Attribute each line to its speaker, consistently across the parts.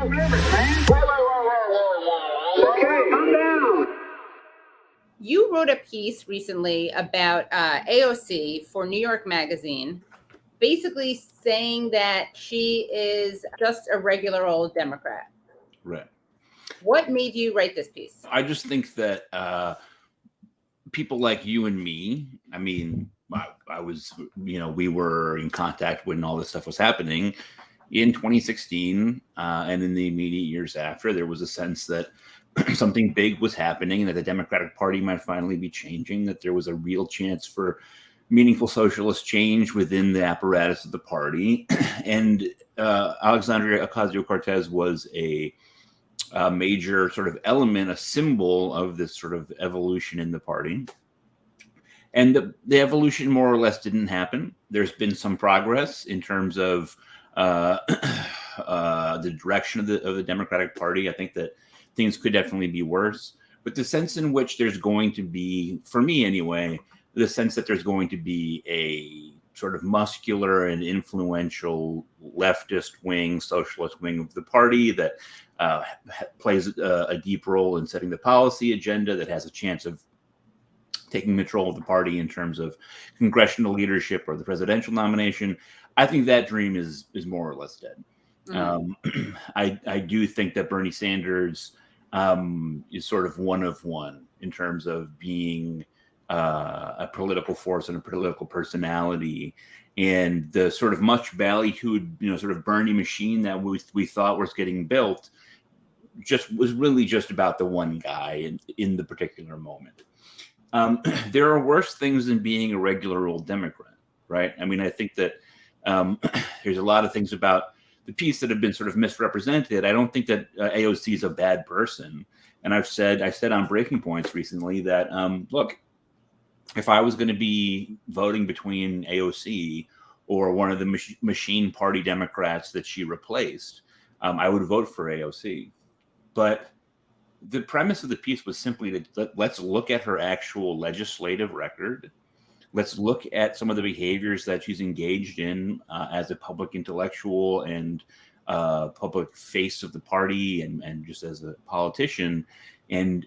Speaker 1: Okay, calm down.
Speaker 2: You wrote a piece recently about AOC for New York Magazine, basically saying that she is just a regular old Democrat.
Speaker 3: Right.
Speaker 2: What made you write this piece?
Speaker 3: I just think that people like you and me, I mean, I was, we were in contact when all this stuff was happening in 2016 and in the immediate years after. There was a sense that something big was happening, that the Democratic Party might finally be changing, that there was a real chance for meaningful socialist change within the apparatus of the party. And Alexandria Ocasio-Cortez was a major sort of element, a symbol of this sort of evolution in the party. And the evolution more or less didn't happen. There's been some progress in terms of the direction of the Democratic Party. I think that things could definitely be worse. But the sense in which there's going to be, for me anyway, the sense that there's going to be a sort of muscular and influential leftist wing, socialist wing of the party that plays a deep role in setting the policy agenda, that has a chance of taking control of the party in terms of congressional leadership or the presidential nomination. I think that dream is more or less dead. Mm-hmm. I do think that Bernie Sanders is sort of one of one in terms of being a political force and a political personality, and the sort of much ballyhooed, sort of Bernie machine that we thought was getting built was really just about the one guy in the particular moment. There are worse things than being a regular old Democrat, right? I mean, I think that there's a lot of things about the piece that have been sort of misrepresented. I don't think that AOC is a bad person. And I said on Breaking Points recently that, look, if I was going to be voting between AOC or one of the machine party Democrats that she replaced, I would vote for AOC. But the premise of the piece was simply let's look at her actual legislative record. Let's look at some of the behaviors that she's engaged in as a public intellectual and public face of the party and just as a politician. And,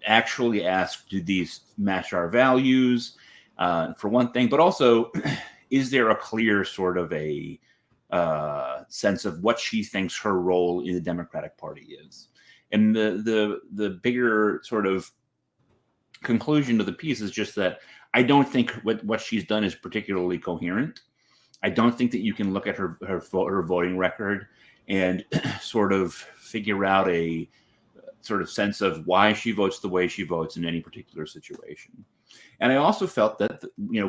Speaker 3: actually ask, do these match our values, for one thing, but also, is there a clear sort of a sense of what she thinks her role in the Democratic Party is? And the bigger sort of conclusion to the piece is just that I don't think what she's done is particularly coherent. I don't think that you can look at her voting record and sort of figure out a sort of sense of why she votes the way she votes in any particular situation. And I also felt that,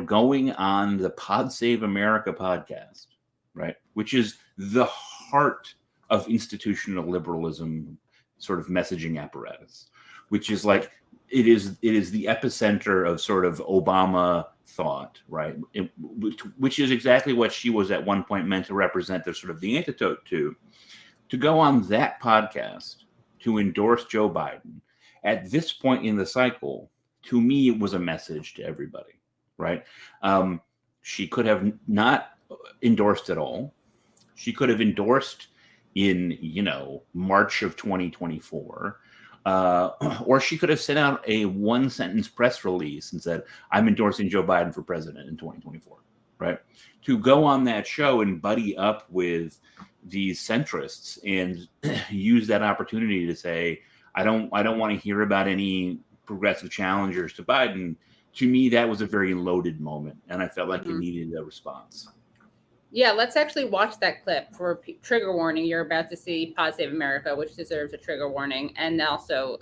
Speaker 3: going on the Pod Save America podcast, right, which is the heart of institutional liberalism sort of messaging apparatus, which is like, it is the epicenter of sort of Obama thought, right? Which is exactly what she was at one point meant to represent, the sort of the antidote to go on that podcast to endorse Joe Biden at this point in the cycle. To me, it was a message to everybody, right? She could have not endorsed at all. She could have endorsed in, March of 2024. Or she could have sent out a one-sentence press release and said, I'm endorsing Joe Biden for president in 2024, right? To go on that show and buddy up with these centrists and use that opportunity to say, I don't want to hear about any progressive challengers to Biden. To me, that was a very loaded moment, and I felt like it needed a response.
Speaker 2: Yeah, let's actually watch that clip for trigger warning. You're about to see Pod Save America, which deserves a trigger warning, and also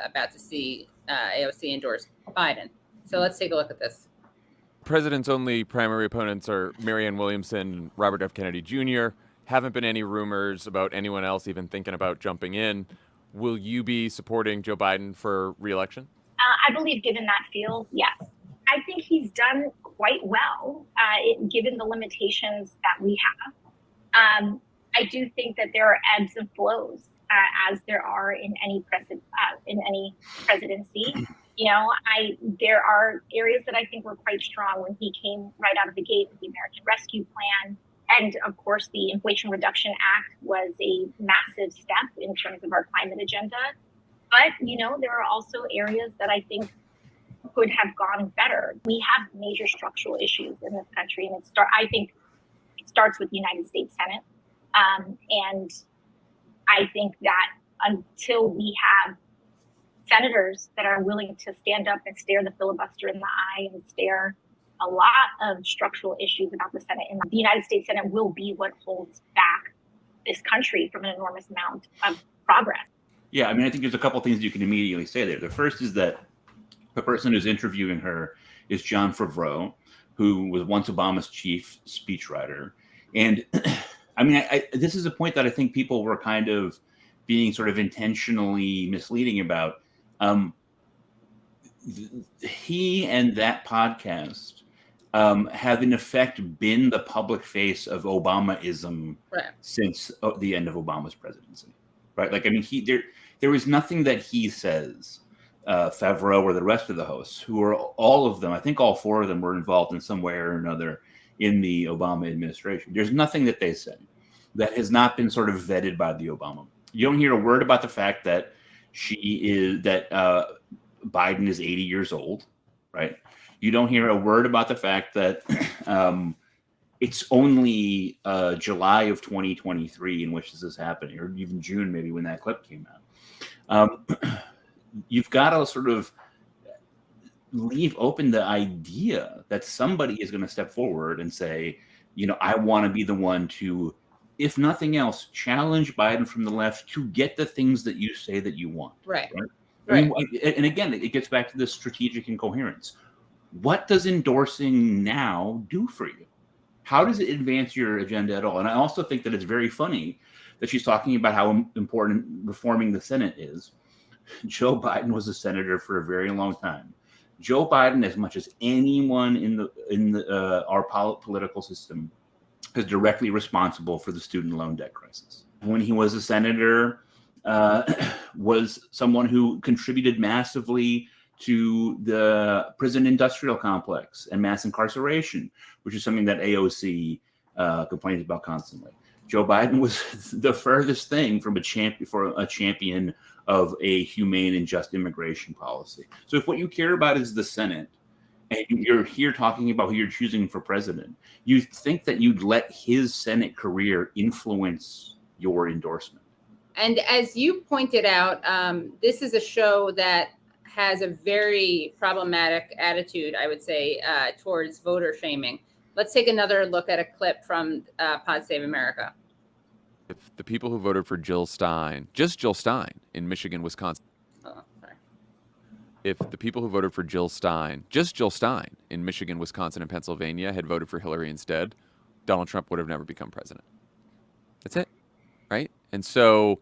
Speaker 2: about to see AOC endorse Biden. So let's take a look at this.
Speaker 4: President's only primary opponents are Marianne Williamson and Robert F. Kennedy Jr. Haven't been any rumors about anyone else even thinking about jumping in. Will you be supporting Joe Biden for re-election?
Speaker 5: I believe, given that field, yes. I think he's done quite well, given the limitations that we have. I do think that there are ebbs and flows, as there are in any presidency. There are areas that I think were quite strong when he came right out of the gate with the American Rescue Plan And of course, the Inflation Reduction Act was a massive step in terms of our climate agenda. But, there are also areas that I think could have gone better. We have major structural issues in this country, and I think it starts with the United States Senate. And I think that until we have senators that are willing to stand up and stare the filibuster in the eye and stare a lot of structural issues about the Senate, and the United States Senate will be what holds back this country from an enormous amount of progress.
Speaker 3: Yeah, I mean, I think there's a couple things you can immediately say there. The first is that the person who's interviewing her is John Favreau, who was once Obama's chief speechwriter. And I mean, this is a point that I think people were kind of being sort of intentionally misleading about. He and that podcast have in effect been the public face of Obamaism since the end of Obama's presidency, right? Like, I mean, there is nothing that he says, Favreau or the rest of the hosts, who are all of them, I think all four of them were involved in some way or another in the Obama administration. There's nothing that they say that has not been sort of vetted by the Obama. You don't hear a word about the fact that Biden is 80 years old, right? You don't hear a word about the fact that it's only July of 2023 in which this is happening, or even June maybe when that clip came out. You've got to sort of leave open the idea that somebody is going to step forward and say, I want to be the one to, if nothing else, challenge Biden from the left to get the things that you say that you want.
Speaker 2: Right.
Speaker 3: I mean, and again, it gets back to this strategic incoherence. What does endorsing now do for you? How does it advance your agenda at all? And I also think that it's very funny that she's talking about how important reforming the Senate is. Joe Biden was a senator for a very long time. Joe Biden, as much as anyone in our political system, is directly responsible for the student loan debt crisis. When he was a senator, was someone who contributed massively to the prison industrial complex and mass incarceration, which is something that AOC complains about constantly. Joe Biden was the furthest thing from a champion of a humane and just immigration policy. So if what you care about is the Senate, and you're here talking about who you're choosing for president, you think that you'd let his Senate career influence your endorsement.
Speaker 2: And as you pointed out, this is a show that has a very problematic attitude, I would say, towards voter shaming. Let's take another look at a clip from Pod Save America.
Speaker 4: If the people who voted for Jill Stein, just Jill Stein in Michigan, Wisconsin. If the people who voted for Jill Stein, just Jill Stein in Michigan, Wisconsin, and Pennsylvania had voted for Hillary instead, Donald Trump would have never become president. That's it, right? And so,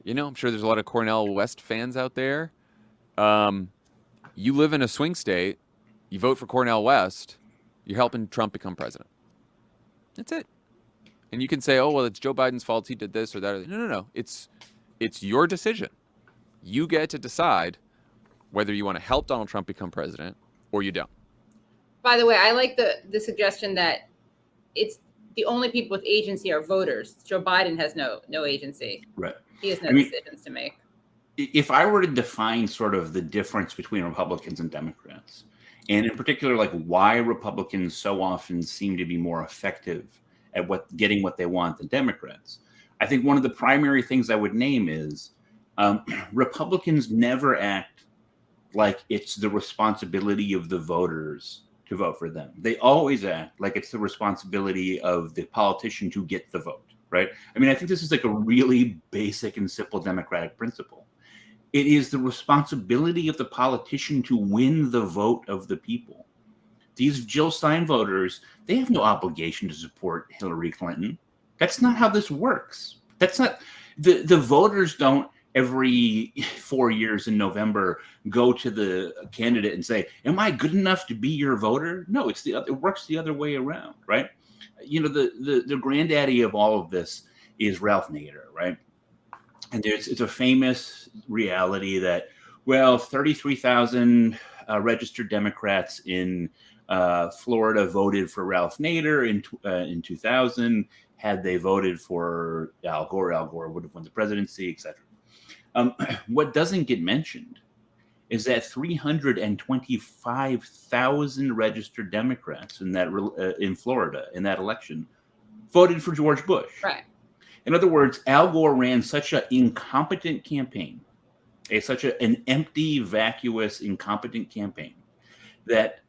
Speaker 4: I'm sure there's a lot of Cornel West fans out there. You live in a swing state, you vote for Cornel West, you're helping Trump become president. That's it. And you can say, oh, well, it's Joe Biden's fault. He did this or that. No. It's your decision. You get to decide whether you want to help Donald Trump become president or you don't.
Speaker 2: By the way, I like the suggestion that it's the only people with agency are voters. Joe Biden has no agency.
Speaker 3: Right.
Speaker 2: He has no decisions to make.
Speaker 3: If I were to define sort of the difference between Republicans and Democrats, and in particular, like why Republicans so often seem to be more effective at getting what they want than Democrats, I think one of the primary things I would name is Republicans never act like it's the responsibility of the voters to vote for them. They always act like it's the responsibility of the politician to get the vote, right? I mean, I think this is like a really basic and simple democratic principle. It is the responsibility of the politician to win the vote of the people. These Jill Stein voters, they have no obligation to support Hillary Clinton. That's not how this works. That's not, the voters don't every 4 years in November go to the candidate and say, am I good enough to be your voter? No, it works the other way around, right? The granddaddy of all of this is Ralph Nader, right? And it's a famous reality that, 33,000 registered Democrats in Florida voted for Ralph Nader in 2000. Had they voted for Al Gore would have won the presidency, etc. What doesn't get mentioned is that 325,000 registered Democrats in Florida in that election voted for George Bush.
Speaker 2: Right.
Speaker 3: In other words, Al Gore ran such an incompetent campaign, such an empty, vacuous, incompetent campaign that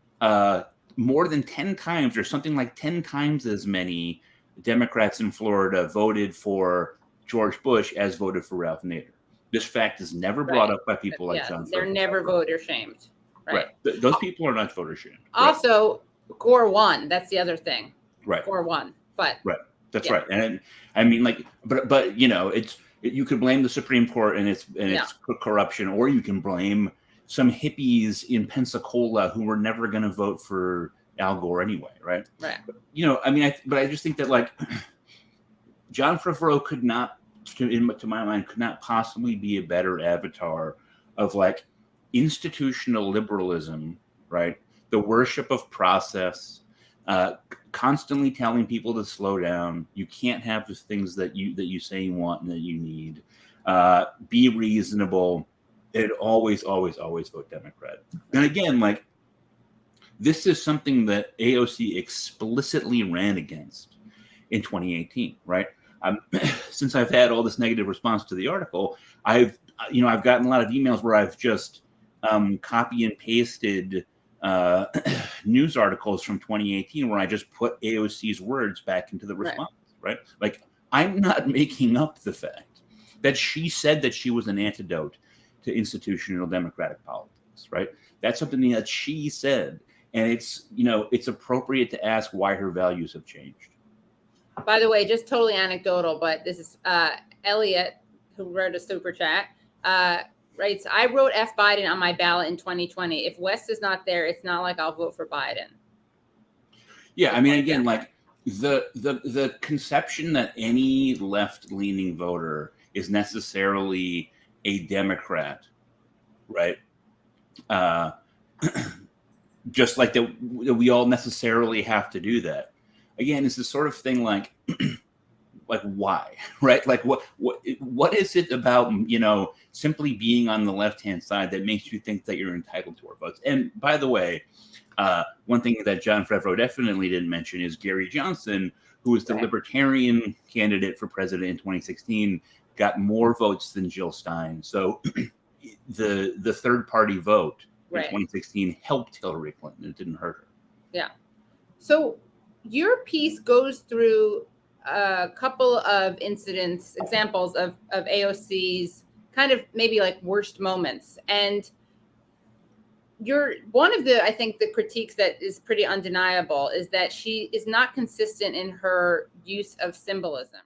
Speaker 3: more than 10 times or something like 10 times as many Democrats in Florida voted for George Bush as voted for Ralph Nader. This fact is never brought up by people like John.
Speaker 2: They're never voter shamed. Right.
Speaker 3: Those people are not voter shamed.
Speaker 2: Also, Gore won. That's the other thing.
Speaker 3: Right.
Speaker 2: Gore won. But
Speaker 3: That's right. And I mean, like, but you know, you could blame the Supreme Court and its corruption, or you can blame some hippies in Pensacola who were never going to vote for Al Gore anyway, right?
Speaker 2: Right.
Speaker 3: You know, I mean, I just think that, like, John Favreau could not, to my mind, could not possibly be a better avatar of, like, institutional liberalism, right? The worship of process, constantly telling people to slow down. You can't have the things that you say you want and that you need. Be reasonable. And always vote Democrat. And again, like, this is something that AOC explicitly ran against in 2018, right? Since I've had all this negative response to the article, I've gotten a lot of emails where I've just copy and pasted news articles from 2018 where I just put AOC's words back into the response, right? Like, I'm not making up the fact that she said that she was an antidote to institutional democratic politics, right? That's something that she said. And it's appropriate to ask why her values have changed.
Speaker 2: By the way, just totally anecdotal, but this is Elliot, who wrote a super chat, writes, I wrote F Biden on my ballot in 2020. If West is not there, it's not like I'll vote for Biden.
Speaker 3: Yeah, I mean, again, like, the conception that any left-leaning voter is necessarily a Democrat, right? Just like that we all necessarily have to do that. Again, it's the sort of thing like why, right? Like what is it about, simply being on the left-hand side that makes you think that you're entitled to our votes? And by the way, one thing that John Favreau definitely didn't mention is Gary Johnson, who was the Libertarian candidate for president in 2016, got more votes than Jill Stein. So the third party vote in 2016 helped Hillary Clinton. It didn't hurt her.
Speaker 2: Yeah. So your piece goes through a couple of examples of AOC's kind of maybe like worst moments. And one of the, I think, the critiques that is pretty undeniable is that she is not consistent in her use of symbolism.